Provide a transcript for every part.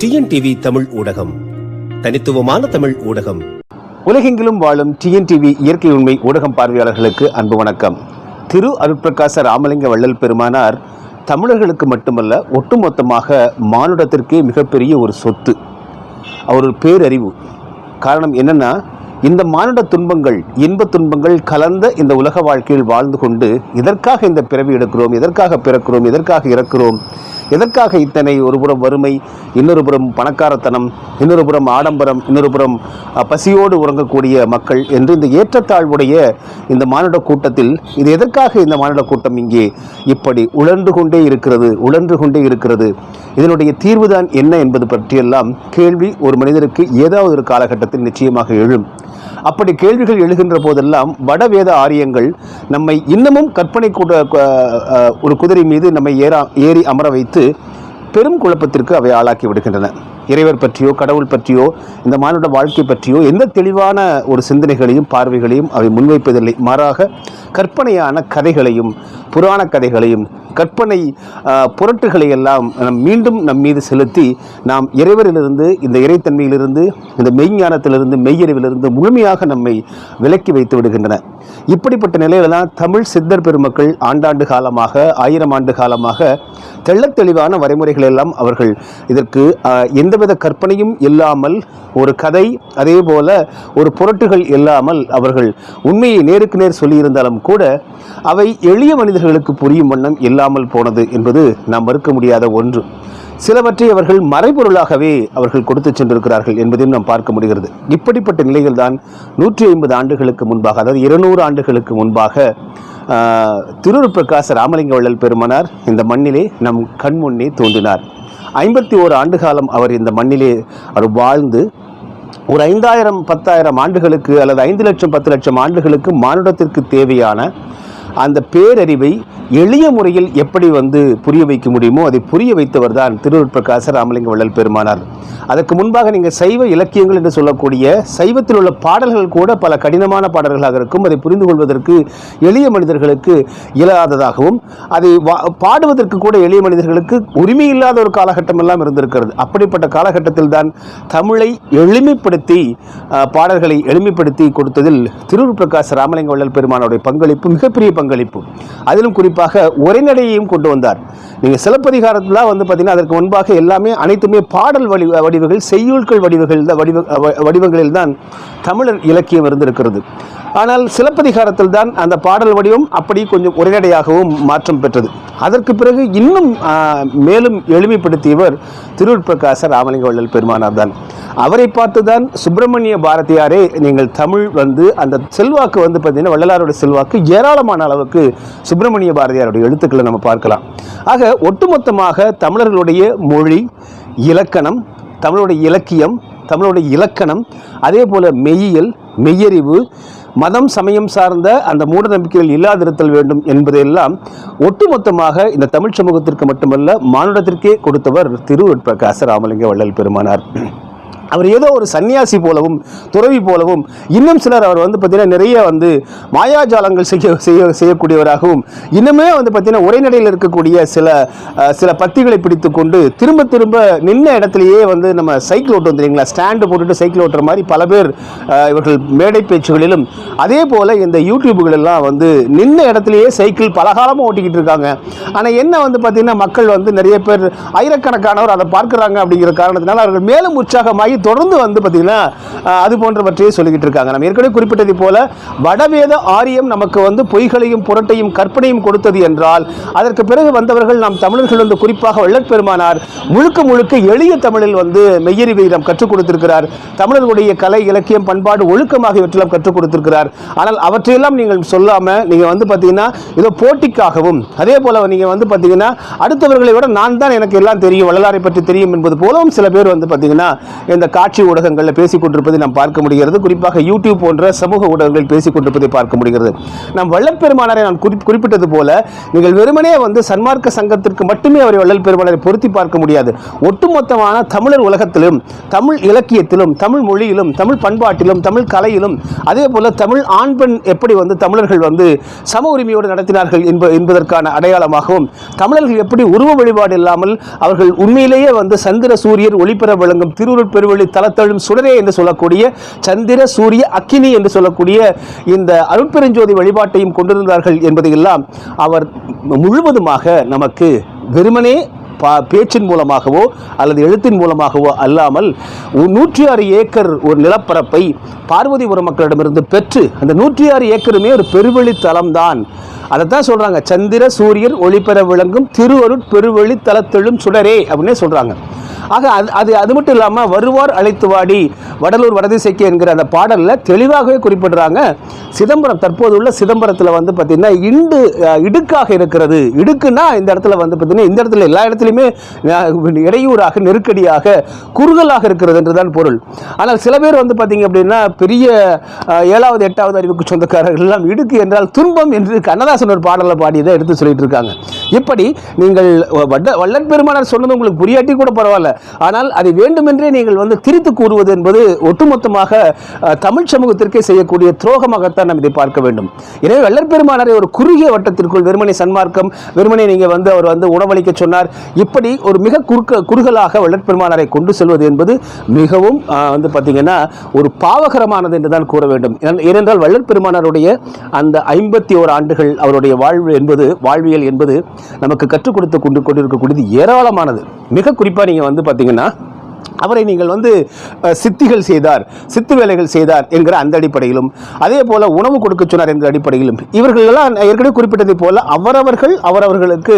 TNTV Tamil ஊடகம், தனித்துவமான தமிழ் ஊடகம். உலகெங்கிலும் வாழும் டிஎன்டிவி இயற்கை உண்மை ஊடகம் பார்வையாளர்களுக்கு அன்பு வணக்கம். திரு அருட்பிரகாச ராமலிங்க வள்ளல் பெருமானார் தமிழர்களுக்கு மட்டுமல்ல, ஒட்டுமொத்தமாக மானுடத்திற்கே மிகப்பெரிய ஒரு சொத்து. அவர் ஒரு பேரறிவு. காரணம் என்னன்னா, இந்த மானுட துன்பங்கள், இன்ப துன்பங்கள் கலந்த இந்த உலக வாழ்க்கையில் வாழ்ந்து கொண்டு இதற்காக இந்த பிறவி எடுக்கிறோம், எதற்காக பிறக்கிறோம், எதற்காக இறக்கிறோம், எதற்காக இத்தனை, ஒரு புறம் வறுமை, இன்னொரு புறம் பணக்காரத்தனம், இன்னொரு புறம் ஆடம்பரம், இன்னொரு புறம் பசியோடு உறங்கக்கூடிய மக்கள் என்று இந்த ஏற்றத்தாழ்வுடைய இந்த மானுட கூட்டத்தில் இது எதற்காக இந்த மானுட கூட்டம் இங்கே இப்படி உழன்று கொண்டே இருக்கிறது, இதனுடைய தீர்வுதான் என்ன என்பது பற்றியெல்லாம் கேள்வி ஒரு மனிதருக்கு ஏதாவது ஒரு காலகட்டத்தில் நிச்சயமாக எழும். அப்படி கேள்விகள் எழுகின்ற போதெல்லாம் வடவேத ஆரியங்கள் நம்மை இன்னமும் கற்பனை ஒரு குதிரை மீது நம்மை ஏறி அமர வைத்து பெரும் குழப்பத்திற்கு அவை ஆளாக்கி விடுகின்றன. இறைவர் பற்றியோ, கடவுள் பற்றியோ, இந்த மானுட வாழ்க்கை பற்றியோ எந்த தெளிவான ஒரு சிந்தனைகளையும் பார்வைகளையும் அவை முன்வைப்பதில்லை. மாறாக கற்பனையான கதைகளையும், புராண கதைகளையும், கற்பனை புரட்டுகளை எல்லாம் மீண்டும் நம் மீது செலுத்தி நாம் இறைவரிலிருந்து, இந்த இறைத்தன்மையிலிருந்து, இந்த மெய்ஞானத்திலிருந்து, மெய்யறிவிலிருந்து முழுமையாக நம்மை விலக்கி வைத்து விடுகின்றன. இப்படிப்பட்ட நிலையில தான் தமிழ் சித்தர் பெருமக்கள் ஆண்டாண்டு காலமாக, 1000 ஆண்டு காலமாக தெள்ளத் தெளிவான வரைமுறைகள் எல்லாம் அவர்கள் இதற்கு எந்தவித கற்பனையும் இல்லாமல், ஒரு கதை, அதே போல ஒரு புரட்டுகள் இல்லாமல் அவர்கள் உண்மையை நேருக்கு நேர் சொல்லியிருந்தாலும் கூட அவை எளிய மனிதர்களுக்கு புரியும் வண்ணம் இல்லாமல் போனது என்பது நாம் மறுக்க முடியாத ஒன்று. சிலவற்றை அவர்கள் மறைபொருளாகவே அவர்கள் கொடுத்து சென்றிருக்கிறார்கள் என்பதையும் நாம் பார்க்க முடிகிறது. இப்படிப்பட்ட நிலைகள் தான் 150 ஆண்டுகளுக்கு முன்பாக, அதாவது 200 ஆண்டுகளுக்கு முன்பாக திரு அருட்பிரகாச ராமலிங்க வள்ளல் பெருமானார் இந்த மண்ணிலே நம் கண் முன்னே தோன்றினார். 51 ஆண்டு காலம் அவர் இந்த மண்ணிலே அவர் வாழ்ந்து ஒரு 5000 10,000 ஆண்டுகளுக்கு அல்லது 5 லட்சம் 10 லட்சம் ஆண்டுகளுக்கு மானுடத்திற்கு தேவையான அந்த பேரறிவை எளிய முறையில் எப்படி புரிய வைக்க முடியுமோ அதை புரிய வைத்தவர் தான் திரு அருட்பிரகாச ராமலிங்க வள்ளல் பெருமானார். அதற்கு முன்பாக நீங்கள் சைவ இலக்கியங்கள் என்று சொல்லக்கூடிய சைவத்தில் உள்ள பாடல்கள் கூட பல கடினமான பாடல்களாக இருக்கும். அதை புரிந்து கொள்வதற்கு எளிய மனிதர்களுக்கு இயலாததாகவும், அதை பாடுவதற்கு கூட எளிய மனிதர்களுக்கு உரிமை இல்லாத ஒரு காலகட்டம் எல்லாம் இருந்திருக்கிறது. அப்படிப்பட்ட காலகட்டத்தில் தான் தமிழை எளிமைப்படுத்தி, பாடல்களை எளிமைப்படுத்தி கொடுத்ததில் திரு அருட்பிரகாச ராமலிங்க வள்ளல் பெருமானுடைய பங்களிப்பு மிகப்பெரிய பங்களிப்பு. அதிலும் குறிப்பாக உரைநடையையும் கொண்டு வந்தார். நீங்க சிலப்பதிகாரத்தில் பார்த்தீங்கன்னா அதற்கு முன்பாக எல்லாமே அனைத்துமே பாடல் வடிவங்கள், செய்யுள்கள் வடிவங்களில் தான் தமிழர் இலக்கியம் இருந்திருக்கிறது. ஆனால் சிலப்பதிகாரத்தில் தான் அந்த பாடல் வடிவம் அப்படி கொஞ்சம் உரைநடையாகவும் மாற்றம் பெற்றது. அதற்கு பிறகு இன்னும் மேலும் எளிமைப்படுத்தியவர் திரு அருட்பிரகாச ராமலிங்க வள்ளல் பெருமானார் தான். அவரை பார்த்துதான் சுப்பிரமணிய பாரதியாரே, நீங்கள் தமிழ் அந்த செல்வாக்கு பார்த்தீங்கன்னா வள்ளலாருடைய செல்வாக்கு ஏராளமான அளவுக்கு சுப்பிரமணிய பாரதியாருடைய எழுத்துக்களை நம்ம பார்க்கலாம். ஆக ஒட்டுமொத்தமாக தமிழர்களுடைய மொழி, இலக்கணம், தமிழுடைய இலக்கியம், தமிழுடைய இலக்கணம், அதே போல மெய்யியல், மெய்யறிவு, மதம், சமயம் சார்ந்த அந்த மூட நம்பிக்கைகள் இல்லாதிருத்தல் வேண்டும் என்பதையெல்லாம் ஒட்டுமொத்தமாக இந்த தமிழ் சமூகத்திற்கு மட்டுமல்ல மானுடத்திற்கே கொடுத்தவர் திரு அருட்பிரகாச ராமலிங்க வள்ளல் பெருமானார். அவர் ஏதோ ஒரு சன்னியாசி போலவும், துறவி போலவும், இன்னும் சிலர் அவர் பார்த்தீங்கன்னா நிறைய மாயாஜாலங்கள் செய்யக்கூடியவராகவும், இன்னுமே பார்த்தீங்கன்னா உரைநடையில் இருக்கக்கூடிய சில பத்திகளை பிடித்து கொண்டு திரும்ப திரும்ப நின்ன இடத்துலையே நம்ம சைக்கிள் ஓட்டு வந்துறீங்களா, ஸ்டாண்டு போட்டுட்டு சைக்கிள் ஓட்டுற மாதிரி பல பேர் இவர்கள் மேடை பேச்சுகளிலும், அதே போல இந்த யூடியூபுகள் எல்லாம் நின்ன இடத்துலையே சைக்கிள் பலகாலமாக ஓட்டிக்கிட்டு இருக்காங்க. ஆனால் என்ன பார்த்தீங்கன்னா மக்கள் நிறைய பேர், ஆயிரக்கணக்கானவர் அதை பார்க்குறாங்க. அப்படிங்கிற காரணத்தினால அவர்கள் மேலும் உற்சாகமாகி தொடர்ந்து பார்த்தீங்கன்னா அது போன்றவற்றையே சொல்லிக்கிட்டு இருக்காங்க. நம்ம ஏற்கனவே குறிப்பிட்டது போல வடவேத ஆரியம் நமக்கு பொய்களையும் புரட்டையும் கற்பனையும் கொடுத்தது என்றால், அதற்கு பிறகு வந்தவர்கள் நாம் தமிழர்கள் குறிப்பாக வள்ளல் பெருமானார் முழுக்க எளிய தமிழில் மெய்யறிவை நாம் கற்றுக் கொடுத்திருக்கிறார். தமிழர்களுடைய கலை, இலக்கியம், பண்பாடு, ஒழுக்கமாக இவற்றெல்லாம் கற்றுக் கொடுத்திருக்கிறார். ஆனால் அவற்றையெல்லாம் நீங்கள் சொல்லாம நீங்க பார்த்தீங்கன்னா ஏதோ போட்டிக்காகவும், அதே போல நீங்க பார்த்தீங்கன்னா அடுத்தவர்களை விட நான் தான் எனக்கு எல்லாம் தெரியும், வள்ளலாரை பற்றி தெரியும் என்பது போலவும் சில பேர் பார்த்தீங்கன்னா இந்த அந்த காட்சி ஊடகங்களில் பேசிக் கொண்டிருப்பதை நாம் பார்க்க முடிகிறது. குறிப்பாக யூடியூப் போன்ற சமூக ஊடகங்கள் பேசிக் கொண்டிருப்பதை பார்க்க முடிகிறது. நாம் வள்ளல் பெருமானாரை நான் குறிப்பிட்டது போல நீங்கள் வெறுமனே சன்மார்க்க சங்கத்திற்கு மட்டுமே அவரை வள்ளல் பெருமானாரை பொருத்தி பார்க்க முடியாது. ஒட்டுமொத்தமான தமிழர் உலகத்திலும், தமிழ் இலக்கியத்திலும், தமிழ் மொழியிலும், தமிழ் பண்பாட்டிலும், தமிழ் கலையிலும், அதே போல தமிழ் ஆண் பெண் எப்படி தமிழர்கள் சம உரிமையோடு நடத்தினார்கள் என்பதற்கான அடையாளமாகவும், தமிழர்கள் எப்படி உருவ வழிபாடு இல்லாமல் அவர்கள் உண்மையிலேயே சந்திர சூரியர் ஒளிபெற விளங்கும் திருவருட்பெருவெளி தலத்தழும் சுடரே என்று சொல்லக்கூடிய சந்திர சூரிய அக்கினி என்று சொல்லக்கூடிய இந்த அருட்பெருஞ்சோதி வழிபாட்டையும் கொண்டிருந்தார்கள் என்பதையெல்லாம் அவர் முழுவதுமாக நமக்கு வெறுமனே பேச்சின் மூலமாகவோ அல்லது எழுத்தின் மூலமாகவோ அல்லாமல் 106 ஏக்கர் ஒரு நிலப்பரப்பை பார்வதிபுரம் மக்களிடமிருந்து பெற்று, அந்த 106 ஏக்கருமே ஒரு பெருவெளி தலம்தான். அதைத்தான் சொல்றாங்க, சந்திர சூரியர் ஒளிபெற விளங்கும் திருவருட் பெருவெளி தலத்தெழும் சுடரே அப்படின்னே சொல்றாங்க. ஆக அது மட்டும் இல்லாமல் வருவார் அழைத்து வாடி வடலூர் வடதிசைக்கு என்கிற அந்த பாடலில் தெளிவாகவே குறிப்பிடுறாங்க. சிதம்பரம், தற்போது உள்ள சிதம்பரத்தில் பார்த்தீங்கன்னா இடுக்காக இருக்கிறது. இடுக்குன்னா இந்த இடத்துல பார்த்தீங்கன்னா இந்த இடத்துல எல்லா இடத்துலையுமே இடையூறாக, நெருக்கடியாக, குறுகலாக இருக்கிறது என்றுதான் பொருள். ஆனால் சில பேர் பார்த்தீங்க அப்படின்னா பெரிய 7வது 8வது அறிவுக்கு சொந்தக்காரர்கள் எல்லாம் இடுக்கு என்றால் துன்பம் என்று கண்ணதாசன் ஒரு பாடலை பாடியதை எடுத்து சொல்லிட்டு இருக்காங்க. இப்படி நீங்கள் வள்ளல் பெருமானார் சொன்னது உங்களுக்கு புரியாட்டி கூட பரவாயில்ல, ஆனால் அதை வேண்டுமென்றே நீங்கள் திரித்து கூறுவது என்பது ஒட்டுமொத்தமாக தமிழ் சமூகத்திற்கே செய்யக்கூடிய துரோகமாகத்தான் நாம் இதை பார்க்க வேண்டும். எனவே வள்ளல் பெருமானாரை ஒரு குறுகிய வட்டத்திற்குள் வெறுமனை சன்மார்க்கம், வெறுமனை நீங்க அவர் உணவளிக்க சொன்னார், இப்படி ஒரு மிக குறுகலாக வள்ளல் பெருமானாரை கொண்டு செல்வது என்பது மிகவும் பார்த்தீங்கன்னா ஒரு பாவகரமானது என்றுதான் கூற வேண்டும். ஏனென்றால் வள்ளல் பெருமானாருடைய அந்த 51 ஆண்டுகள் அவருடைய வாழ்வியல் என்பது நமக்கு கற்றுக் கொடுத்து கொண்டிருக்கக்கூடியது ஏராளமானது. மிக குறிப்பாக நீங்க பார்த்தீங்கன்னா அவரை நீங்கள் சித்திகள் செய்தார், சித்து வேலைகள் செய்தார் என்கிற அந்த அடிப்படையிலும், அதே போல உணவு கொடுக்க சொன்னார் என்கிற அடிப்படையிலும், இவர்கள் எல்லாம் ஏற்கனவே குறிப்பிட்டதை போல அவரவர்களுக்கு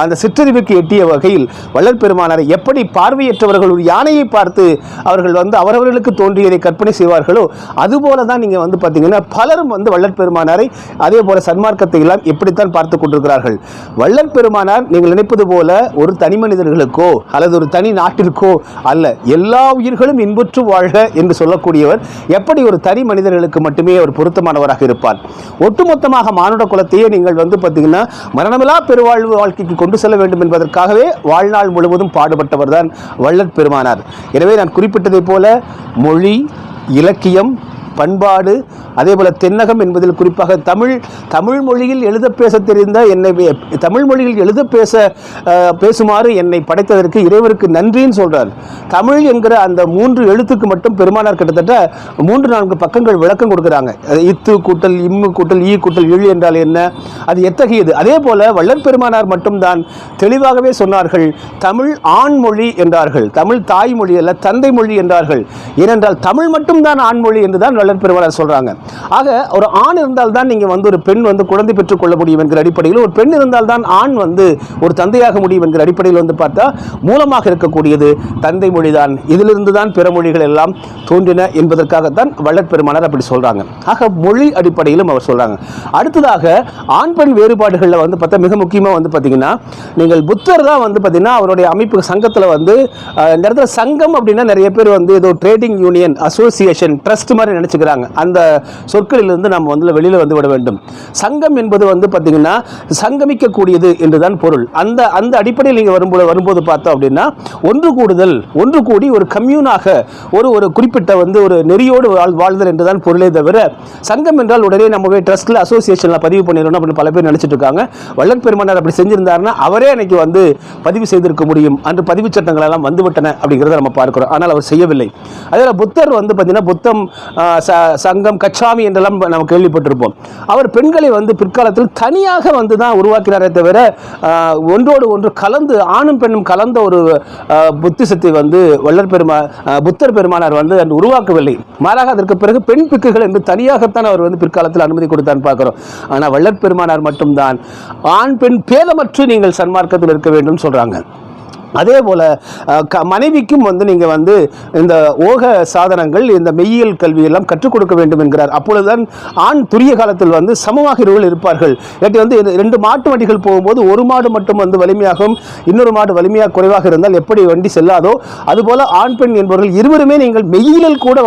அந்த சிற்றறிவுக்கு எட்டிய வகையில் வள்ளல் பெருமானாரை எப்படி பார்வையற்றவர்கள் ஒரு யானையை பார்த்து அவர்கள் அவரவர்களுக்கு தோன்றியதை கற்பனை செய்வார்களோ அதுபோல தான் நீங்க பார்த்தீங்கன்னா பலரும் வள்ளல் பெருமானாரை அதே போல சன்மார்க்கத்தை எல்லாம் எப்படித்தான் பார்த்து கொண்டிருக்கிறார்கள். வள்ளல் பெருமானார் நீங்கள் நினைப்பது போல ஒரு தனி மனிதர்களுக்கோ அல்லது ஒரு தனி நாட்டிற்கோ அல்ல, எல்லா உயிர்களும் இன்புற்று வாழ்க என்று சொல்லக்கூடியவர் எப்படி ஒரு தனி மனிதர்களுக்கு மட்டுமே அவர் பொருத்தமானவராக இருப்பார். ஒட்டுமொத்தமாக மானுட குலத்தையே நீங்கள் பார்த்தீங்கன்னா மரணமில்லா பெருவாழ்வு வாழ்க்கைக்கு கொண்டு செல்ல வேண்டும் என்பதற்காகவே வாழ்நாள் முழுவதும் பாடுபட்டவர் தான் வள்ளல் பெருமானார். எனவே நான் குறிப்பிட்டதை போல மொழி, இலக்கியம், பண்பாடு, அதே போல தென்னகம் என்பதில் குறிப்பாக தமிழ் மொழியில் எழுத பேச தெரிந்த தமிழ் மொழியில் எழுத பேசுமாறு என்னை படைத்ததற்கு இறைவருக்கு நன்றின்னு சொல்றார். தமிழ் என்கிற அந்த 3 எழுத்துக்கு மட்டும் பெருமானார் கிட்டத்தட்ட 3-4 பக்கங்கள் விளக்கம் கொடுக்குறாங்க. இத்து கூட்டல் இம்மு கூட்டல் ஈ கூட்டல் இழு என்றால் என்ன, அது எத்தகையது. அதே போல வள்ளல் பெருமானார் மட்டும்தான் தெளிவாகவே சொன்னார்கள், தமிழ் ஆண்மொழி என்றார்கள், தமிழ் தாய்மொழி அல்ல தந்தை மொழி என்றார்கள். ஏனென்றால் தமிழ் மட்டும்தான் ஆண்மொழி என்றுதான் வள்ளல் பெருமானார் சொல்றாங்க. ஆக ஒரு ஆண் இருந்தால் தான் நீங்க ஒரு பெண் குழந்தை பெற்றுக் கொள்ள முடியும் என்கிற அடிப்படையில், ஒரு பெண் இருந்தால் தான் ஆண் ஒரு தந்தையாக முடியும் என்கிற அடிப்படையில் பார்த்தா மூலமாக இருக்கக்கூடியது தந்தை மொழிதான். இதிலிருந்து தான் பிற மொழிகள் எல்லாம் தோன்றின என்பதற்காகத்தான் வள்ளல் பெருமானார் அப்படி சொல்றாங்க. ஆக மொழி அடிப்படையிலும் அவர் சொல்றாங்க. அடுத்ததாக ஆண் பெண் வேறுபாடுகளில் பார்த்தா மிக முக்கியமாக பார்த்தீங்கன்னா நீங்கள் புத்தர் தான் பார்த்தீங்கன்னா அவருடைய அமைப்பு சங்கத்தில் இந்த இடத்துல சங்கம் அப்படின்னா நிறைய பேர் ஏதோ ட்ரேடிங் யூனியன், அசோசியேஷன், ட்ரஸ்ட் மாதிரி நினைச்சுக்கிறாங்க. அந்த சொற்களிலிருந்து நாம் வெளியில விட வேண்டும். சங்கம் என்பது பார்த்தீங்கன்னா சங்கமிக்கக்கூடியது என்றுதான் பொருள். அந்த அடிப்படையில் நீங்க வரும்போது பார்த்தோம் அப்படின்னா ஒன்று கூடி ஒரு கம்யூனாக ஒரு குறிப்பிட்ட ஒரு நெறியோடு வாழ்தல் என்றுதான் பொருளே தவிர சங்கம் என்றால் உடனே நம்ம ட்ரஸ்ட்ல அசோசியேஷன்ல பதிவு பண்ணிடணும் அப்படின்னு பல பேர் நினைச்சிட்டு இருக்காங்க. வள்ளல் பெருமானார் அப்படி செஞ்சிருந்தாருன்னா அவரே அன்னைக்கு பதிவு செய்திருக்க முடியும். அன்று பதிவு சட்டங்கள் எல்லாம் வந்துவிட்டன அப்படிங்கிறத நம்ம பார்க்கிறோம். ஆனால் அவர் செய்யவில்லை. அதே புத்தர் பார்த்தீங்கன்னா புத்தம் சங்கம் கச்சாமி என்றெல்லாம் நம்ம கேள்விப்பட்டிருப்போம். அவர் பெண்களை பிற்காலத்தில் தனியாக தான் உருவாக்கினாரே தவிர ஒன்றோடு ஒன்று கலந்து ஆணும் பெண்ணும் கலந்த ஒரு புத்திசத்தை புத்தர் பெருமானார் உருவாக்கவில்லை. மாறாக அதற்கு பிறகு பெண் பிக்குகள் என்று தனியாகத்தான் அவர் பிற்காலத்தில் அனுமதி கொடுத்தான்னு பார்க்கிறோம். ஆனால் வள்ளல் பெருமானார் மட்டும்தான் ஆண் பெண் பேதமற்று நீங்கள் சன்மார்க்கத்தில் இருக்க வேண்டும் சொல்றாங்க. அதே போல் மனைவிக்கும் நீங்கள் இந்த ஓக சாதனங்கள் இந்த மெய்யியல் கல்வியெல்லாம் கற்றுக் கொடுக்க வேண்டும் என்கிறார். அப்பொழுதுதான் ஆண் துரிய காலத்தில் சமமாக இருவர்கள் இருப்பார்கள். இல்லாட்டி 2 மாட்டு வண்டிகள் போகும்போது ஒரு மாடு மட்டும் வலிமையாகவும் இன்னொரு மாடு வலிமையாக குறைவாக இருந்தால் எப்படி வண்டி செல்லாதோ அதுபோல ஆண் பெண் என்பவர்கள் இருவருமே நீங்கள் மெய்யியல் கூட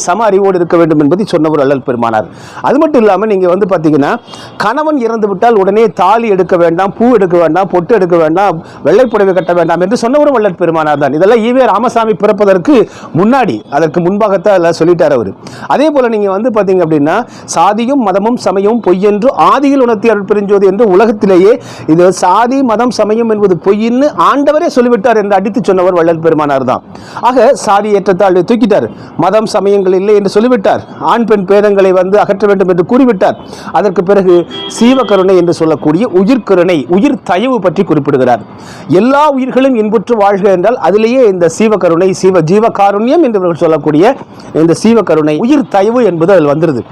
சம அறிவோடு இருக்க வேண்டும் என்பதை சொன்னவர் வள்ளல் பெருமானார். அது மட்டும் இல்லாமல் நீங்கள் பார்த்தீங்கன்னா கணவன் இறந்து விட்டால் உடனே தாலி எடுக்க வேண்டாம், பூ எடுக்க வேண்டாம், பொட்டு எடுக்க வேண்டாம், வெள்ளைப்புடவை கட்ட வேண்டாம் என்று சொன்னவரும் வள்ளல் பெருமானார் தான். இதெல்லாம் ஈவே ராமசாமி பிறப்பதற்கு முன்னாடி, அதற்கு முன்பாகத்தான் எல்லாம் சொல்லிட்டார் அவர். அதே போல நீங்க பார்த்தீங்க அப்படின்னா சாதியும் மதமும் சமயமும் பொய் என்று ஆதியில் உணர்த்தி அருட்பெருஞ்சோதி என்று உலகத்திலேயே இது சாதி மதம் சமயம் என்பது பொய்ன்னு ஆண்டவரே சொல்லிவிட்டார் என்று அடித்து சொன்னவர் வள்ளல் பெருமானார் தான். ஆக சாதி ஏற்றத்தாழ்வை தூக்கிட்டார், மதம் சமயங்கள் இல்லை என்று சொல்லிவிட்டார், ஆண் பெண் பேதங்களை அகற்ற வேண்டும் என்று கூறிவிட்டார். அதற்கு பிறகு சீவகருணை என்று சொல்லக்கூடிய உயிர்கருணை, உயிர் தயவு பற்றி குறிப்பிடுகிறார். எல்லா உயிர்களும் இன்புற்று வாழ்க என்றால் அதிலேயே இந்த சீவகருணை, ஜீவகாருண்யம் என்று சொல்லக்கூடிய இந்த சீவகருணை, உயிர் தயவு என்பது அதில் வந்துருது.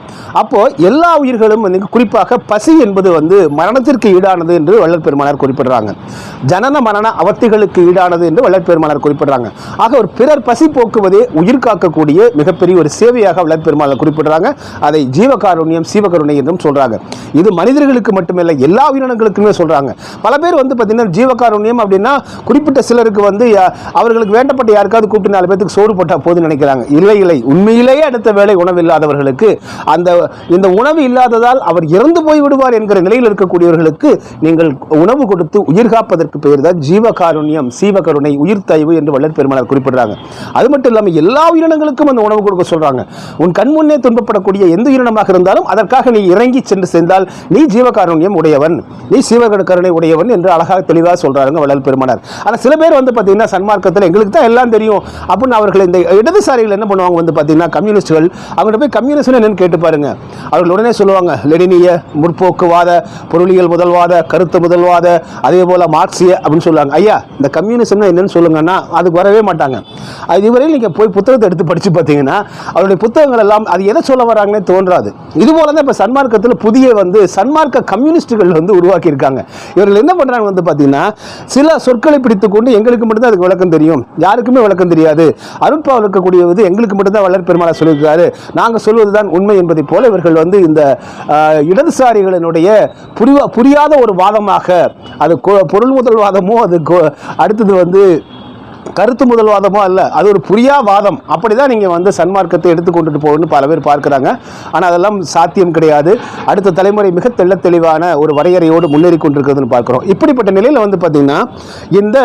அப்போ எல்லா உயிர்களும் குறிப்பாக பசி என்பது மரணத்திற்கு ஈடானது என்று வள்ளல் பெருமானார் குறிப்பிடுறாங்க. ஜனன மரண அவத்திகளுக்கு ஈடானது என்று வள்ளல் பெருமானார் குறிப்பிடுறாங்க. ஆக ஒரு பிறர் பசி போக்குவதே உயிர் காக்கக்கூடிய மிகப்பெரிய ஒரு சேவையாக வள்ளல் பெருமானார் குறிப்பிடுறாங்க. அதை ஜீவகாருண்யம் சீவகருணை என்றும் சொல்றாங்க. இது மனிதர்களுக்கு மட்டுமல்ல எல்லா உயிரினங்களுக்குமே சொல்றாங்க. பல பேர் பார்த்தீங்கன்னா ஜீவகாருண்யம் அப்படின்னா குறிப்பிட்ட சிலருக்கு அவர்களுக்கு வேண்டப்பட்ட யாருக்காவது கூப்பிட்டு 4 பேருக்கு சோறு போட்டா போதும் நினைக்கிறாங்க. இல்லை, உண்மையிலேயே அடுத்த வேளை உணவு இல்லாதவர்களுக்கு இந்த உணவு இல்லாததால் அவர் இறந்து போய் விடுவார் என்கிற நிலையில் இருக்கக்கூடியவர்களுக்கு நீங்கள் உணவு கொடுத்து உயிர் காப்பதற்கு பெயர் தான் ஜீவகாருண்யம் சீவகருணை உயிர் தயவு என்று வள்ளல் பெருமானார் குறிப்பிடுறாங்க. அது மட்டும் இல்லாமல் எல்லா உயிரினங்களுக்கும் அந்த உணவு கொடுக்க சொல்றாங்க. உன் கண் முன்னே துன்பப்படக்கூடிய எந்த உயிரினமாக இருந்தாலும் அதற்காக நீ இறங்கி சென்று சேர்ந்தால் நீ ஜீவகாருண்யம் உடையவன், நீ சீவகருணை உடையவன் என்று அழகாக தெளிவாக சொல்றாங்க வள்ளல் பெருமானார். ஆனால் சில பேர் பார்த்தீங்கன்னா சன்மார்க்கத்தில் எங்களுக்கு தான் எல்லாம் தெரியும் அப்படின்னு அவர்கள் இந்த இடதுசாரிகள் என்ன பண்ணுவாங்க பார்த்தீங்கன்னா கம்யூனிஸ்டுகள் அவங்கள்ட்ட போய் கம்யூனிஸ்ட் என்னன்னு கேட்டு பாருங்க. அவர்கள் உடனே சொல்லுவாங்க லெனினிய, முற்போக்குவாத, பொருளியல் முதல்வாத, கருத்து முதல்வாத, அதே போல மார்க்சிய அப்படின்னு சொல்லுவாங்க. ஐயா இந்த கம்யூனிசம் என்னன்னு சொல்லுங்கன்னா அதுக்கு வரவே மாட்டாங்க. அது இதுவரையில் நீங்கள் போய் புத்தகத்தை எடுத்து படித்து பார்த்தீங்கன்னா அவருடைய புத்தகங்கள் எல்லாம் அது எதை சொல்ல வராங்கன்னே தோன்றாது. இது போல தான் இப்போ சன்மார்க்கத்தில் புதிய சன்மார்க்க கம்யூனிஸ்டுகள் உருவாக்கி இருக்காங்க. இவர்கள் என்ன பண்ணுறாங்க பார்த்தீங்கன்னா சில சொற்களை பிடித்துக்கொண்டு எங்களுக்கு மட்டும்தான் அதுக்கு விளக்கம் தெரியும், யாருக்குமே விளக்கம் தெரியாது, அருட்பாவில் இருக்கக்கூடியது எங்களுக்கு மட்டும்தான் வள்ளல் பெருமானார் சொல்லியிருக்காரு, நாங்கள் சொல்வதுதான் உண்மை என்பதை போல இவர்கள் இந்த இடதுசாரிகளினுடைய புரியாத ஒரு வாதமாக, அது பொருள் முதல் வாதமோ அது அடுத்தது கருத்து முதல்வாதமோ அல்ல, அது ஒரு புரியா வாதம். அப்படிதான் நீங்க சன்மார்க்கத்தை எடுத்துக்கொண்டு போகணும்னு பல பேர் பார்க்கிறாங்க. ஆனால் அதெல்லாம் சாத்தியம் கிடையாது. அடுத்த தலைமுறை மிக தெளிவான ஒரு வரையறையோடு முன்னேறி கொண்டிருக்கிறதுன்னு பார்க்கிறோம். இப்படிப்பட்ட நிலையில் பார்த்தீங்கன்னா இந்த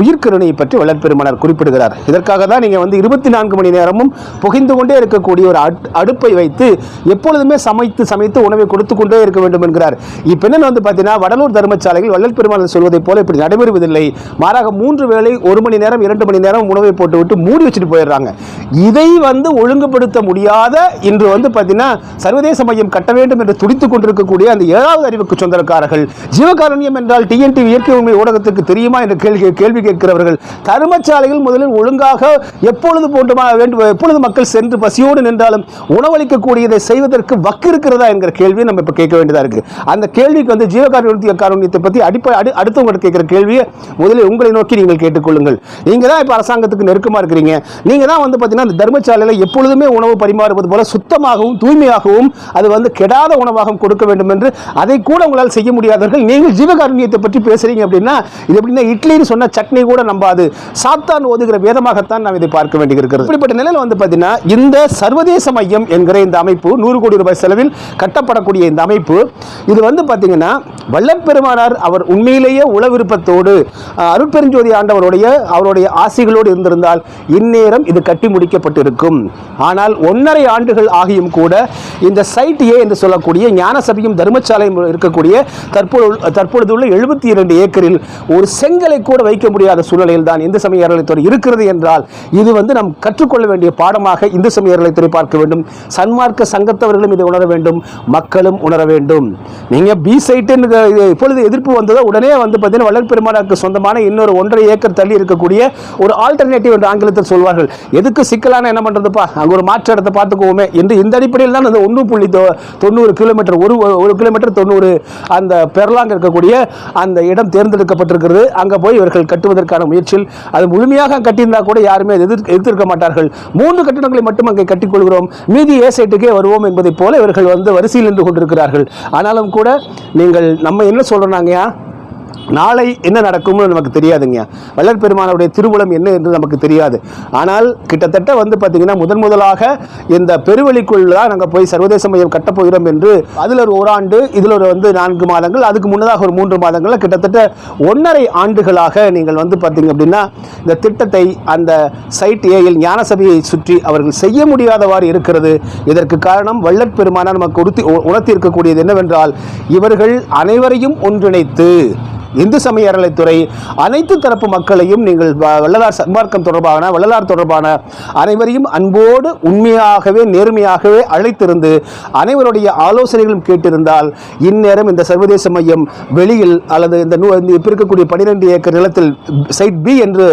உயிர்கருணையை பற்றி வள்ளல் பெருமானார் குறிப்பிடுகிறார். இதற்காக தான் நீங்க 24 மணி நேரமும் புகைந்து கொண்டே இருக்கக்கூடிய ஒரு அடுப்பை வைத்து எப்பொழுதுமே சமைத்து உணவை கொடுத்து கொண்டே இருக்க வேண்டும் என்கிறார். இப்ப என்ன பார்த்தீங்கன்னா வடலூர் தர்மசாலையில் வள்ளல் பெருமானார் சொல்வதை போல இப்படி நடைபெறுவதில்லை. மாறாக 3 வேளை 1 மணி நேரம் 2 மணி நேரம் உணவை போட்டுவிட்டு மூடி வச்சுட்டு போயிடுறாங்க. இதை ஒழுங்குபடுத்த முடியாத இன்று பார்த்தீங்கன்னா சர்வதேச மையம் கட்ட வேண்டும் என்று துடித்துக் கொண்டிருக்கக்கூடிய அந்த 7வது அறிவுக்கு சொந்தக்காரர்கள், ஜீவகாருண்யம் என்றால் டிஎன்டிவி இயற்கை உண்மை ஊடகத்துக்கு தெரியுமா என்று கேள்வி கேட்கிறவர்கள், தர்மசாலையில் முதலில் ஒழுங்காக எப்பொழுது மக்கள் சென்று பசியோடு நின்றாலும் உணவளிக்கக்கூடியதை செய்வதற்கு வக்கு இருக்கிறதா என்கிற கேள்வியை நம்ம இப்ப கேட்க வேண்டியதா இருக்கு. அந்த கேள்விக்கு ஜீவகாருண்யத்தை பற்றி அடுத்தவங்க கேட்கிற கேள்வியை முதலில் உங்களை நோக்கி நீங்கள் கேட்டுக்கொள்ளுங்கள். நீங்க தான் இப்ப அரசாங்கத்துக்கு நெருக்கமா இருக்கிறீங்க. நீங்க தான் பாத்தீங்கன்னா அந்த தர்மசாலையில எப்பொழுதுமே உணவு பரிமாறுவது போல சுத்தமாகவும் தூய்மையாகவும் அது கெடாத உணவாகவும் கொடுக்க வேண்டும் என்று அதை கூட உங்களால் செய்ய முடியாதவர்கள் நீங்கள் ஜீவகாருண்யத்தை பற்றி பேசுறீங்க அப்படின்னா இது எப்படின்னா இட்லின்னு சொன்ன சட்னி கூட நம்பாது, சாத்தான் ஓதுகிற வேதமாகத்தான் நாம் இதை பார்க்க வேண்டியிருக்கிறது. இப்படிப்பட்ட நிலையில் பாத்தீங்கன்னா இந்த சர்வதேச மையம் என்கிற இந்த அமைப்பு 100 கோடி ரூபாய் செலவில் கட்டப்படக்கூடிய இந்த அமைப்பு இது பாத்தீங்கன்னா வள்ளல் பெருமானார் அவர் உண்மையிலேயே உள விருப்பத்தோடு அருட்பெருஞ்சோதி ஆண்டவருடைய அவருடைய ஆசிகளோடு இருந்திருந்தால் இந்நேரம் இது கட்டி முடிக்கப்பட்டிருக்கும். ஆனால் 1.5 ஆண்டுகள் ஆகியும் கூட இந்த சைட் ஏ என்று சொல்லக்கூடிய ஞான சபையும் தர்மசாலையும் இருக்கக்கூடிய தற்பொழுதுள்ள 72 ஏக்கரில் ஒரு செங்கலை கூட வைக்க முடியாத சூழ்நிலையில் தான் இந்து சமய அறநிலையத்துறை இருக்கிறது என்றால் இது நாம் கற்றுக்கொள்ள வேண்டிய பாடமாக இந்து சமய அறநிலையத்துறை பார்க்க வேண்டும். சன்மார்க்க சங்கத்தவர்களும் இதை உணர வேண்டும், மக்களும் உணர வேண்டும். நீங்க பி சைட் இப்பொழுது எதிர்ப்பு வந்ததோ உடனே பார்த்தீங்கன்னா வள்ளல் பெருமானாருக்கு சொந்தமான இன்னொரு 1.5 ஏக்கர் தள்ளி இருக்கக்கூடிய இருக்கக்கூடிய ஒரு ஆல்டர்னேட்டிவ் என்று ஆங்கிலத்தில் சொல்வார்கள். எதுக்கு சிக்கலான என்ன பண்றதுப்பா, அங்கே ஒரு மாற்று இடத்தை பார்த்துக்குவோமே என்று இந்த அடிப்படையில் தான் அந்த 1.90 கிலோமீட்டர், ஒரு கிலோமீட்டர் 90 அந்த பெர்லாங் இருக்கக்கூடிய அந்த இடம் தேர்ந்தெடுக்கப்பட்டிருக்கிறது. அங்கே போய் இவர்கள் கட்டுவதற்கான முயற்சியில் அது முழுமையாக கட்டியிருந்தா கூட யாருமே எதிர்த்திருக்க மாட்டார்கள். 3 கட்டிடங்களை மட்டும் அங்கே கட்டிக்கொள்கிறோம், மீதி ஏ சைட்டுக்கே வருவோம் என்பதை போல இவர்கள் வரிசையில் நின்று கொண்டிருக்கிறார்கள். ஆனாலும் கூட நீங்கள் நம்ம என்ன சொல்றோம்னாங்க, நாளை என்ன நடக்கும்னு நமக்கு தெரியாதுங்க. வள்ளல் பெருமானுடைய திருவுளம் என்ன என்று நமக்கு தெரியாது. ஆனால் கிட்டத்தட்ட பார்த்தீங்கன்னா முதலாக இந்த பெருவெளிக்குள் தான் நாங்கள் போய் சர்வதேச மையம் கட்டப்போகிறோம் என்று அதில் ஒரு ஆண்டு, இதில் ஒரு 4 மாதங்கள், அதுக்கு முன்னதாக ஒரு 3 மாதங்கள், கிட்டத்தட்ட 1.5 ஆண்டுகளாக நீங்கள் பார்த்தீங்க அப்படின்னா இந்த திட்டத்தை அந்த சைட் ஏயில் ஞான சபையை சுற்றி அவர்கள் செய்ய முடியாதவாறு இருக்கிறது. இதற்கு காரணம் வள்ளல் பெருமானார் நமக்கு உணர்த்தி இருக்கக்கூடியது என்னவென்றால், இவர்கள் அனைவரையும் ஒன்றிணைத்து இந்து சமய அறநிலைத்துறை அனைத்து தரப்பு மக்களையும் நீங்கள் வள்ளலார் சன்மார்க்கம் தொடர்பான வள்ளலார் தொடர்பான அனைவரையும் அன்போடு உண்மையாகவே நேர்மையாகவே அழைத்திருந்து அனைவருடைய ஆலோசனைகளும் கேட்டிருந்தால் இந்நேரம் இந்த சர்வதேச மையம் வெளியில் அல்லது இந்த இப்போ இருக்கக்கூடிய 12 ஏக்கர் நிலத்தில் சைட் பி என்று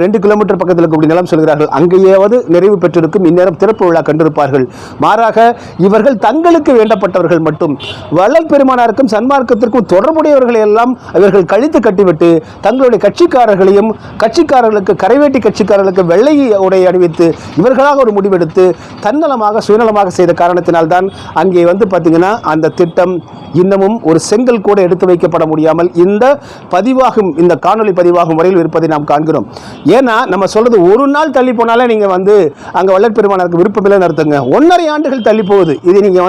2 கிலோமீட்டர் பக்கத்தில் இருக்கக்கூடிய நிலம் சொல்கிறார்கள், அங்கேயாவது நிறைவு பெற்றிருக்கும். இந்நேரம் திறப்பு விழா கண்டிருப்பார்கள். மாறாக இவர்கள் தங்களுக்கு வேண்டப்பட்டவர்கள் மட்டும் வள்ளல் பெருமானாருக்கும் சன்மார்க்கத்திற்கும் தொடர்புடையவர்களை எல்லாம் இவர்கள் கழித்து கட்டிவிட்டு தங்களுடைய கட்சிக்காரர்களையும் கட்சிக்காரர்களுக்கு கரைவேட்டி கட்சிக்காரர்களுக்கு வெள்ளை உடை அணிவித்து இவர்களாக ஒரு முடிவெடுத்து தன்னலமாக சுயநலமாக செய்த காரணத்தினால்தான் அங்கே பார்த்தீங்கன்னா அந்த திட்டம் இன்னமும் ஒரு செங்கல் கூட எடுத்து வைக்கப்பட முடியாமல் இந்த காணொலி பதிவாகும் வரையில் இருப்பதை நாம் காண்கிறோம். ஏன்னா நம்ம சொல்றது ஒரு நாள் தள்ளி போனாலே நீங்க அங்க வள்ளல் பெருமானாருக்கு விருப்பமில்லை நடத்துங்க. 1.5 ஆண்டுகள் தள்ளி போகுது. இது நீங்க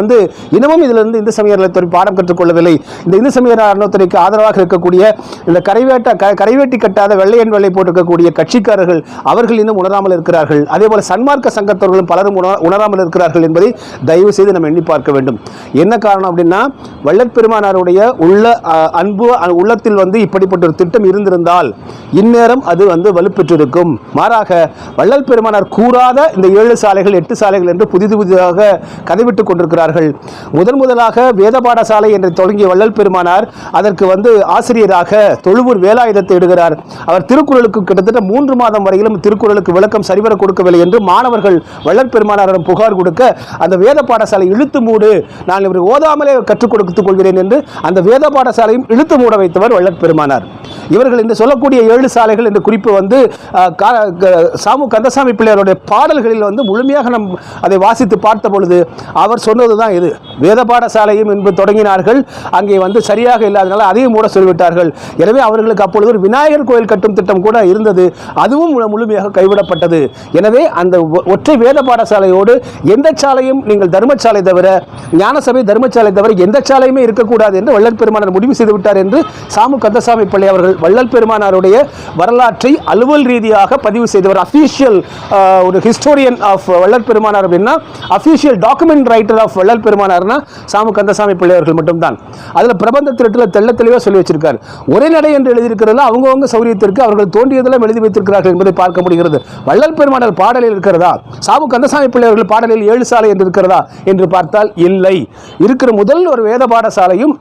இன்னமும் இதுல இருந்து இந்து சமய அறநிலையத்துறை பாடம் கற்றுக்கொள்ளவில்லை. இந்த இந்து சமய அறநிலையத்துறைக்கு ஆதரவாக இருக்கக்கூடிய இந்த கரைவேட்டி கட்டாத வெள்ளையன் வெள்ளை போட்டிருக்கக்கூடிய கட்சிக்காரர்கள் அவர்கள் இன்னும் உணராமல் இருக்கிறார்கள். அதே போல சன்மார்க்க சங்கத்தவர்களும் பலரும் உணராமல் இருக்கிறார்கள் என்பதை தயவு செய்து நம்ம எண்ணி பார்க்க வேண்டும். என்ன காரணம் அப்படின்னா, வள்ளல் பெருமானாருடைய அன்பு உள்ளத்தில் இப்படிப்பட்ட ஒரு திட்டம் இருந்திருந்தால் இந்நேரம் அது வலுப்பெற்றிருக்கும். மாறாக வள்ளல் பெருமானார் கூறாத இந்த 7 சாலைகள் 8 சாலைகள் என்று புதிதாக கதைவிட்டுக் கொண்டிருக்கிறார்கள். முதலாக வேத பாடசாலை என்று தொடங்கிய வள்ளல் பெருமானார் அதற்கு ஆசிரியராக தொழுவூர் வேலாயுதத்தை இடுகிறார். அவர் திருக்குறளுக்கு கிட்டத்தட்ட 3 மாதம் வரையிலும் திருக்குறளுக்கு விளக்கம் சரிவர கொடுக்கவில்லை என்று மாணவர்கள் வள்ளல் பெருமானாரிடம் புகார் கொடுக்க அந்த வேத பாடசாலை இழுத்து மூடு, நான் இவர் ஓதாமலே கற்றுக் கொடுத்துக் கொள்கிறேன் என்று அந்த வேத பாடசாலையும் இழுத்து மூட வைத்தவர் வள்ளல் பெருமானார். இவர்கள் என்று சொல்லக்கூடிய 7 சாலைகள் என்ற குறிப்பு சாமு கந்தசாமி பிள்ளையாருடைய பாடல்களில் முழுமையாக நாம் அதை வாசித்து பார்த்த பொழுது அவர் சொன்னதுதான் இது. வேத பாடசாலையும் என்பது தொடங்கினார்கள், அங்கே சரியாக இல்லாதனால அதையும் மூட சொல்லிவிட்டார்கள். எனவே அவர்களுக்கு அப்பொழுது ஒரு விநாயகர் கோயில் கட்டும் திட்டம் கூட இருந்தது, அதுவும் முழுமையாக கைவிடப்பட்டது. எனவே அந்த ஒற்றை வேத பாடசாலையோடு எந்த சாலையும் நீங்கள் தர்மசாலை தவிர ஞானசபை தர்மசாலை தவிர எந்த சாலையுமே இருக்கக்கூடாது என்று வள்ளல் பெருமானார் முடிவு செய்து விட்டார் என்று சாமு கந்தசாமி பிள்ளை அவர்கள் வள்ளல் பெருமானாருடைய வரலாற்றை அலுவல் ரீதியாக பதிவு செய்தவர். அபிஷியல் ஒரு ஹிஸ்டோரியன் ஆஃப் வள்ளல் பெருமானார் அப்படின்னா அபிஷியல் டாக்குமெண்ட் ரைட்டர் ஆஃப் வள்ளல் பெருமானார்னா சாமு கந்தசாமி பிள்ளை அவர்கள் மட்டும்தான். அதில் பிரபந்த திருட்டுல தெள்ள தெளிவாக சொல்லி வச்சிருக்கார். ஒரே நடை என்று எழுதியிருக்கிறதா அவங்கவுங்க சௌரியத்திற்கு அவர்கள் தோன்றியதெல்லாம் எழுதி வைத்திருக்கிறார்கள் என்பதை பார்க்க முடிகிறது. வள்ளல் பெருமானார் பாடலில் இருக்கிறதா, சாமு கந்தசாமி பிள்ளை அவர்கள் பாடலில் 7 சாலை என்று இருக்கிறதா என்று பார்த்தால் இல்லை. இருக்கிற முதல் ஒரு வேத பாடசாலையும்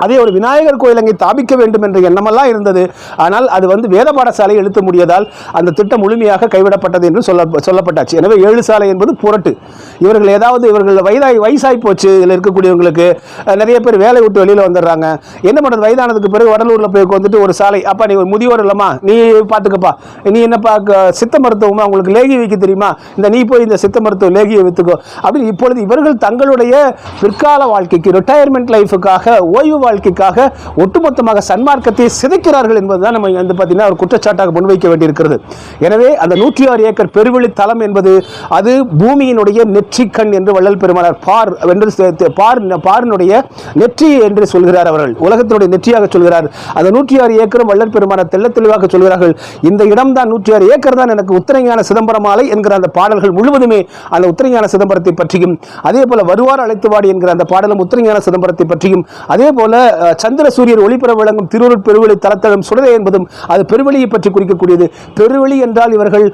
அதே ஒரு விநாயகர் கோயில் அங்கே தாபிக்க வேண்டும் என்ற எண்ணமெல்லாம் இருந்தது. ஆனால் அது வேத பாடசாலை எழுத்த முடியதால் அந்த திட்டம் முழுமையாக கைவிடப்பட்டது என்று சொல்லப்பட்டாச்சு. எனவே 7 சாலை என்பது புரட்டு. இவர்கள் ஏதாவது வயசாகி போச்சு, இதில் இருக்கக்கூடியவங்களுக்கு நிறைய பேர் வேலை விட்டு வெளியில் வந்துடுறாங்க. என்ன பண்ணுறது, வயதானதுக்கு பிறகு வடலூரில் போய் ஒரு சாலை, அப்பா நீ ஒரு முதியோர் இல்லைம்மா, நீ பார்த்துக்கப்பா, நீ என்னப்பா சித்த மருத்துவமா, உங்களுக்கு லேகி வைக்க தெரியுமா, நீ போய் இந்த சித்த மருத்துவ லேகியை வித்துக்கோ அப்படின்னு இப்பொழுது இவர்கள் தங்களுடைய பிற்கால வாழ்க்கைக்கு ரிட்டையர்மெண்ட் லைஃபுக்காக ஓய்வு வாழ்க்கைக்காக ஒட்டுமொத்தமாக சன்மார்க்கத்தை சிதைக்கிறார்கள் என்பதுதான் நம்ம பார்த்தீங்கன்னா ஒரு குற்றச்சாட்டாக முன்வைக்க வேண்டியிருக்கிறது. எனவே அந்த 106 ஏக்கர் பெருவெளி தலம் என்பது அது பூமியினுடைய நெற்றிக்கண் என்று வள்ளல் பெருமானார் பாரினுடைய நெற்றி என்று சொல்கிறார். அவர்கள் உலகத்தினுடைய நெற்றியாக சொல்கிறார். அந்த 106 ஏக்கரும் வள்ளல் பெருமானார் தெள்ள தெளிவாக சொல்கிறார்கள். இந்த இடம் தான் 106 ஏக்கர் தான் எனக்கு உத்தரஞான சிதம்பரமாலை என்கிற அந்த பாடல்கள் முழுவதுமே அந்த உத்தரஞான சிதம்பரத்தை பற்றியும், அதே போல வருவார் அழைத்துவாடி என்கிற அந்த பாடலும் உத்தரஞான சிதம்பரத்தை பற்றியும், அதே போல சந்திர சூரியர் ஒளிபெற விளங்கும் திருவருட் பெருவெளி தலத்தலம் சுடரே என்பதும் அது பெருவெளியை பற்றி குறிக்கக்கூடியது. பெருவெளி என்றால் இவர்கள்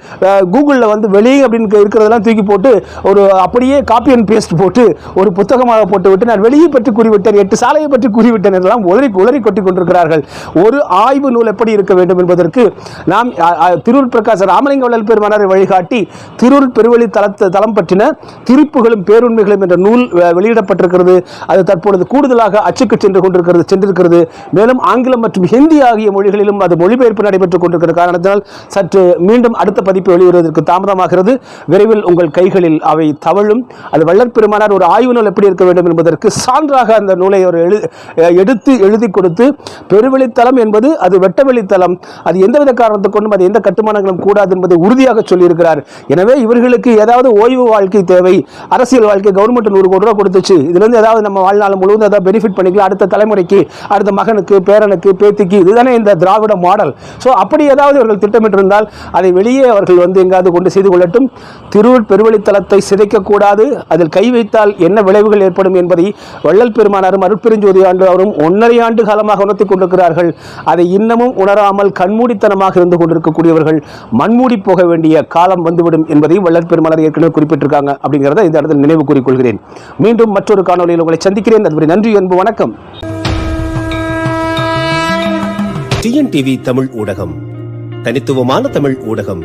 கூகுளில் வெளி அப்படின்னு இருக்கிறதெல்லாம் தூக்கி போட்டு ஒரு அப்படியே காப்பி அண்ட் பேஸ்ட் போட்டு ஒரு புத்தகமாக போட்டுவிட்டு நான் வெளியே பற்றி கூறிவிட்டேன், 8 சாலையை பற்றி கூறிவிட்டேன் எல்லாம் உளறி கொட்டி கொண்டிருக்கிறார்கள். ஒரு ஆய்வு நூல் எப்படி இருக்க வேண்டும் என்பதற்கு நாம் திருவருட் பிரகாச ராமலிங்க வள்ளல் பெருமானாரை வழிகாட்டி திருவருட் பெருவழி தலம் பற்றின திருப்புகளும் பேருண்மைகளும் என்ற நூல் வெளியிடப்பட்டிருக்கிறது. அது தற்பொழுது கூடுதலாக அச்சுக்கு சென்றிருக்கிறது. மேலும் ஆங்கிலம் மற்றும் ஹிந்தி ஆகிய மொழிகளிலும் அது மொழிபெயர்ப்பு நடைபெற்றுக் கொண்டிருக்கிற காரணத்தினால் சற்று மீண்டும் அடுத்த பதிப்பு வெளிவருவதற்கு தாமதமாகிறது. விரைவில் உங்கள் கைகளில் அவை தவழும். அது வள்ளல் பெருமானார் ஒரு ஆய்வு நூல் எப்படி இருக்க வேண்டும் என்பதற்கு சான்றாக அந்த நூலை அவர் எடுத்து எழுதி கொடுத்து, பெருவெளித்தலம் என்பது அது வெட்டவெளித்தலம், அது எந்தவித காரணத்தை கொண்டும் அது எந்த கட்டுமானங்களும் கூடாது என்பதை உறுதியாக சொல்லியிருக்கிறார். எனவே இவர்களுக்கு ஏதாவது ஓய்வு வாழ்க்கை தேவை, அரசியல் வாழ்க்கை கவர்மெண்ட் 100 கோடி ரூபாய் கொடுத்துச்சு, இதுலேருந்து ஏதாவது நம்ம வாழ்நாள் முழுவதும் ஏதாவது பெனிஃபிட் பண்ணிக்கலாம், அடுத்த தலைமுறைக்கு, அடுத்த மகனுக்கு, பேரனுக்கு, பேத்திக்கு, இதுதானே இந்த திராவிட மாடல். ஸோ அப்படி ஏதாவது அவர்கள் திட்டமிட்டிருந்தால் அதை வெளியே அவர்கள் எங்காவது கொண்டு செய்து கொள்ளட்டும். திருவருட் பெருவழித்தலத்தை சிதைக்கக்கூடாது, அதில் கை வைத்தால் என்ன விளைவுகள் ஏற்படும் என்பதை வள்ளல் பெருமானாரும் அருட்பெருஞ்சோதி அவரும் 1.5 ஆண்டு காலமாக உணர்த்திக் கொண்டிருக்கிறார்கள். அதை இன்னமும் உணராமல் கண்மூடித்தனமாக இருந்து கொண்டிருக்கக்கூடியவர்கள் மண்மூடி போக வேண்டிய காலம் வந்துவிடும் என்பதையும் வள்ளல் பெருமானார் ஏற்கனவே குறிப்பிட்டிருக்காங்க. அப்படிங்கிறத இந்த இடத்தில் நினைவு கூறிக்கொள்கிறேன். மீண்டும் மற்றொரு காணொலியில் உங்களை சந்திக்கிறேன். அதுவரை நன்றி, அன்பு, வணக்கம். டிஎன்டிவி தமிழ் ஊடகம், தனித்துவமான தமிழ் ஊடகம்.